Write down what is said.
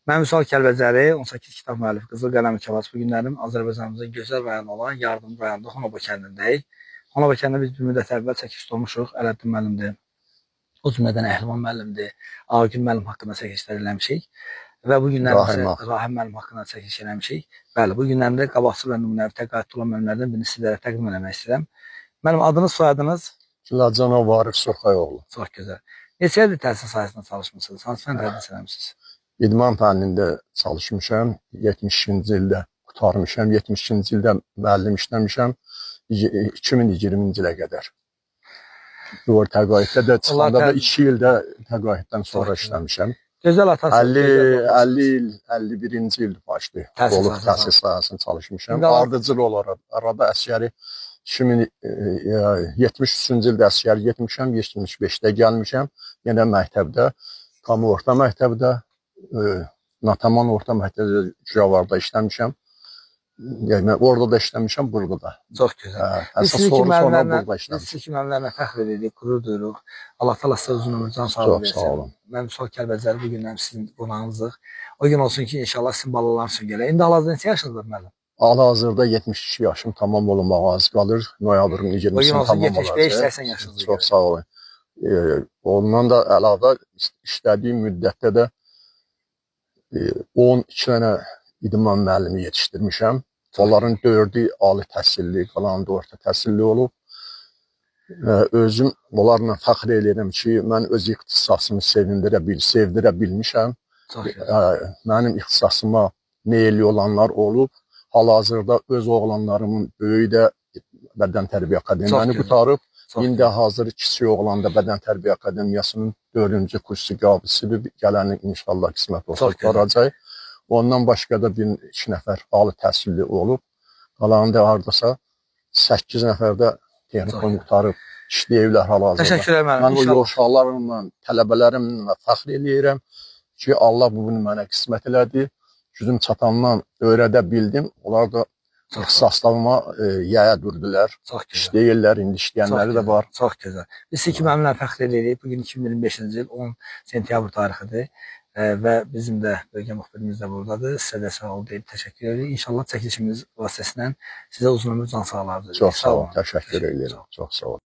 Mən Vüsal Kəlbəcəri, 18 kitab müəllifi, Qızıl Qələm Kavaz. Bu günlərim Azərbaycanımızın gözəl rayonu olan Yardım rayonunda Xonoba kəndindəyik. Xonoba kəndində biz bir müddət əvvəl çəkiş tutmuşuq. Ələddin müəllimdir, o cümlədən Əhliman müəllimdir, Agil müəllim haqqında çəkişlər eləmişik. Və bu günlərimizdə Rahim müəllim haqqında çəkiş eləmişik. Bəli, bu günlərimdə qabaqcıl və nümunəvi təqaüdlü olan müəllimlərdən birini sizlərə təqdim eləmək istəyirəm. Mənim adınız, soyadınız? Lacanov Arif Surxayoğlu. Çox gözəl. Neçə ildir təhsil sahəsində çalışmısınız? Hansı fən tədris eləmişsiniz? İdman fənnində çalışmışam. 72-ci ildə qurtarmışam. 72-ci ildə müəllim işləmişəm. 2020-ci ilə qədər. Doğru təqaüddə də çıxanda da 2 ildə təqaüddən sonra işləmişəm. Gözəl atasınız. 50 il, 51-ci il başlayıb. Olub təhsil sahəsində çalışmışam. Ardıcıl olaraq arada əsgəri 73-cü ildə əsgəri getmişəm. 75-də gəlmişəm. Yenə məktəbdə, Kamu orta məktəbdə, Nataman orta məktəbdə Cüyavarda işləmişəm. Yəni orada da işləmişəm, burada da. Çox gözəl. Biz sizi ki müəllimlərlə fəxr edirik, qürur duyuruq. Allah təala sizə uzun ömür, can sağlığı versin. Çox sağ olun. Mən Vüsal Kəlbəcəri, bu günlərim sizin qonağınızdıq. O gün olsun ki, inşallah sizin balalarınız üçün gələr. İndi hal-hazırda neçə yaşınızdır müəllim? Hal-hazırda 72 yaşım tamam olunmağa az qalır. Noyabrın 20-sini tamam olacaq. 75-80 yaşınızdır. Çox sağ olun. Ondan da əlavə işlədiyim müddətdə də 12 dənə idman müəllimi yetişdirmişəm. Onların 4-ü ali təhsilli, qalanı da orta təhsilli olub. Özüm onlarla fəxr edirəm ki, mən öz ixtisasımı sevdirə bilmişəm. Mənim ixtisasıma meyilli olanlar olub. Hal-hazırda öz oğlanlarımın böyüyü də Bədən Tərbiyə Akademiyasını qutarıb. İndi hazır kiçik oğlan da Bədən Tərbiyə Akademiyasının 4-cü kursu qabilisidir. Gələni inşallah qismət olsa qutaracaq. Ondan başqa da 2 nəfər ali təhsilli olub. Qalanı da hardasa 8 nəfər də texnikum qutarıb işləyirlər hal-hazırda. Təşəkkür edirəm. Mən o uşaqlarımla, tələbələrimlə fəxr edirəm ki, Allah bu günü mənə qismət elədi. Gücüm çatandan öyrədə bildim. Onlar da ixtisaslarıma yaya durdular. İşləyirlər, indi işləyənləri də var. Çox gözəl. Biz sizi ki müəllimlə fəxr edirik. Bugün 2025-ci il 10 sentyabr tarixidir. Və bizim də bölgə müxbirimiz də buradadır. Sizə də sağ olun deyib təşəkkür edirik. İnşallah çəkilişimiz vasitəsilə sizə uzun ömür, can sağlığı arzulayırıq. Çox sağ olun, təşəkkür edirəm. Çox sağ olun.